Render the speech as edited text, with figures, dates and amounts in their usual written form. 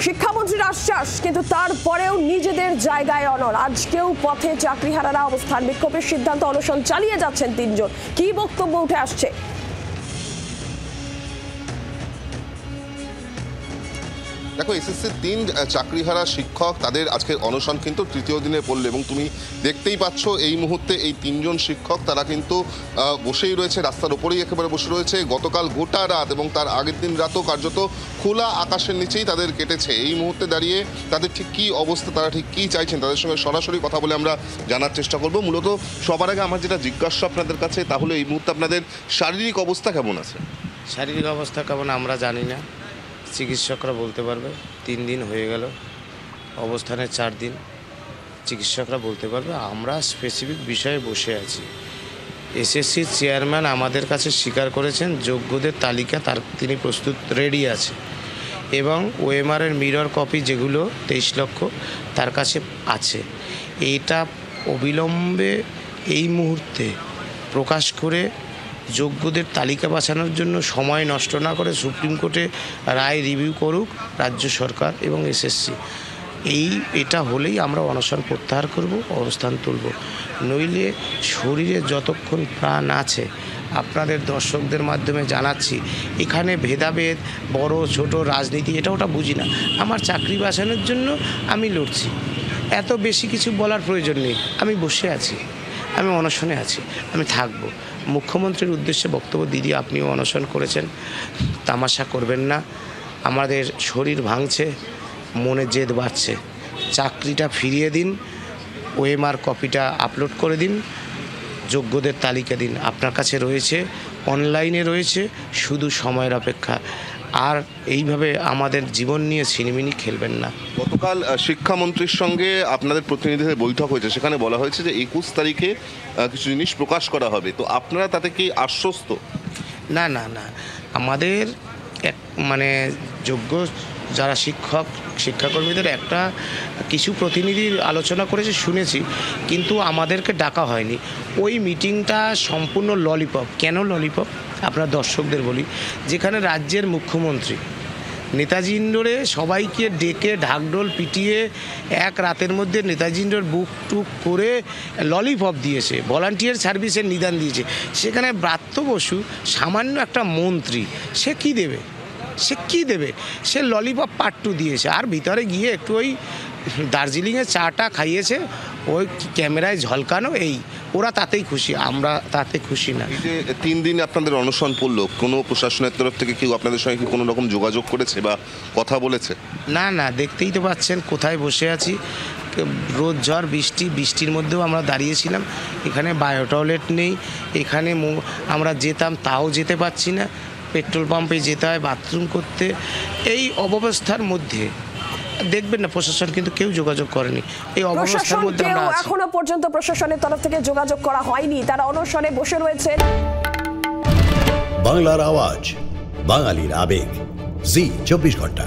শিক্ষামন্ত্রীর আশ্বাস, কিন্তু তারপরেও নিজেদের জায়গায় অনড়। আজকেও পথে চাকরিহারারা অবস্থান বিক্ষোভের সিদ্ধান্ত অনশন চালিয়ে যাচ্ছেন 3 জন। কি বক্তব্য উঠে আসছে? দেখো, এসএসসির 3 চাকরিহারা শিক্ষক তাদের আজকের অনশন কিন্তু তৃতীয় দিনে পড়লো এবং তুমি দেখতেই পাচ্ছ এই মুহূর্তে এই 3 জন শিক্ষক তারা কিন্তু বসেই রয়েছে, রাস্তার ওপরেই একেবারে বসে রয়েছে। গতকাল গোটা রাত এবং তার আগের দিন রাতও কার্যত খোলা আকাশের নিচেই তাদের কেটেছে। এই মুহূর্তে দাঁড়িয়ে তাদের ঠিক কী অবস্থা, তারা ঠিক কী চাইছেন, তাদের সঙ্গে সরাসরি কথা বলে আমরা জানার চেষ্টা করব। মূলত সবার আগে আমার যেটা জিজ্ঞাসা আপনাদের কাছে, তাহলে এই মুহূর্তে আপনাদের শারীরিক অবস্থা কেমন আছে? শারীরিক অবস্থা কেমন আমরা জানি না, চিকিৎসকরা বলতে পারবে। 3 দিন হয়ে গেল অবস্থানে, 4 দিন চিকিৎসকরা বলতে পারবে। আমরা স্পেসিফিক বিষয়ে বসে আছি। এসএসসির চেয়ারম্যান আমাদের কাছে স্বীকার করেছেন যোগ্যদের তালিকা তিনি প্রস্তুত রেডি আছে, এবং ওএমআরের মিরর কপি যেগুলো 23 লক্ষ তার কাছে আছে। এইটা অবিলম্বে এই মুহূর্তে প্রকাশ করে যোগ্যদের তালিকা বাছানোর জন্য সময় নষ্ট না করে সুপ্রিম কোর্টে রায় রিভিউ করুক রাজ্য সরকার এবং এসএসসি। এটা হলেই আমরা অনশন প্রত্যাহার করব, অবস্থান তুলব। নইলে শরীরে যতক্ষণ প্রাণ আছে, আপনাদের দর্শকদের মাধ্যমে জানাচ্ছি, এখানে ভেদাভেদ, বড় ছোট রাজনীতি এটা ওটা বুঝি না। আমার চাকরি বাঁচানোর জন্য আমি লড়ছি, এত বেশি কিছু বলার প্রয়োজন নেই। আমি বসে আছি, আমি অনশনে আছি, আমি থাকবো। মুখ্যমন্ত্রীর উদ্দেশ্যে বক্তব্য, দিদি আপনিও অনশন করেছেন, তামাশা করবেন না। আমাদের শরীর ভাঙছে, মনে জেদ বাড়ছে। চাকরিটা ফিরিয়ে দিন, ওএমআর কপিটা আপলোড করে দিন, যোগ্যদের তালিকা দিন। আপনার কাছে রয়েছে, অনলাইনে রয়েছে, শুধু সময়ের অপেক্ষা। আর এইভাবে আমাদের জীবন নিয়ে ছিনিমিনি খেলবেন না। গতকাল শিক্ষামন্ত্রীর সঙ্গে আপনাদের প্রতিনিধিদের বৈঠক হয়েছে, সেখানে বলা হয়েছে যে 21 তারিখে কিছু জিনিস প্রকাশ করা হবে। তো আপনারা তাতে কি আশ্বস্ত? না না না, আমাদের যোগ্য যারা শিক্ষাকর্মীদের কিছু প্রতিনিধির আলোচনা করেছে শুনেছি, কিন্তু আমাদেরকে ডাকা হয়নি। ওই মিটিংটা সম্পূর্ণ ললিপপ। কেন ললিপপ আপনার দর্শকদের বলি। যেখানে রাজ্যের মুখ্যমন্ত্রী নেতাজি ইন্ডোরে সবাইকে ডেকে ঢাকঢোল পিটিয়ে এক রাতের মধ্যে নেতাজি ইন্ডোর বুক টুক করে ললিপপ দিয়েছে, ভলান্টিয়ার সার্ভিসের নিদান দিয়েছে। সেখানে ব্রাত্য বসু সামান্য একটা মন্ত্রী, সে কি দেবে? সে ললিপপ পার্ট 2 দিয়েছে। আর ভিতরে গিয়ে একটু ওই দার্জিলিংয়ে চাটা খাইয়েছে, ওই ক্যামেরায় ঝলকানো, এই ওরা তাতেই খুশি, আমরা তাতে খুশি না। এই যে 3 দিন আপনাদের অনশন পড়লো, কোনো প্রশাসনের তরফ থেকে কেউ আপনাদের সঙ্গে কি কোনো রকম যোগাযোগ করেছে বা কথা বলেছে? না না, দেখতেই তো পাচ্ছেন কোথায় বসে আছি। রোদ ঝড় বৃষ্টির মধ্যেও আমরা দাঁড়িয়েছিলাম। এখানে বায়ো টয়লেট নেই, এখানে আমরা যেতাম তাও যেতে পারছি না। পেট্রোল পাম্পে যেতে হয় বাথরুম করতে। এই অব্যবস্থার মধ্যে দেখবেন না, প্রশাসন কিন্তু কেউ যোগাযোগ করেনি। এই অবস্থার মধ্যে আমরা আছি। এখনো পর্যন্ত প্রশাসনের তরফ থেকে যোগাযোগ করা হয়নি, তারা অনশনে বসে রয়েছে। বাংলার আওয়াজ, বাঙালির আবেগ, জি 24 ঘন্টা।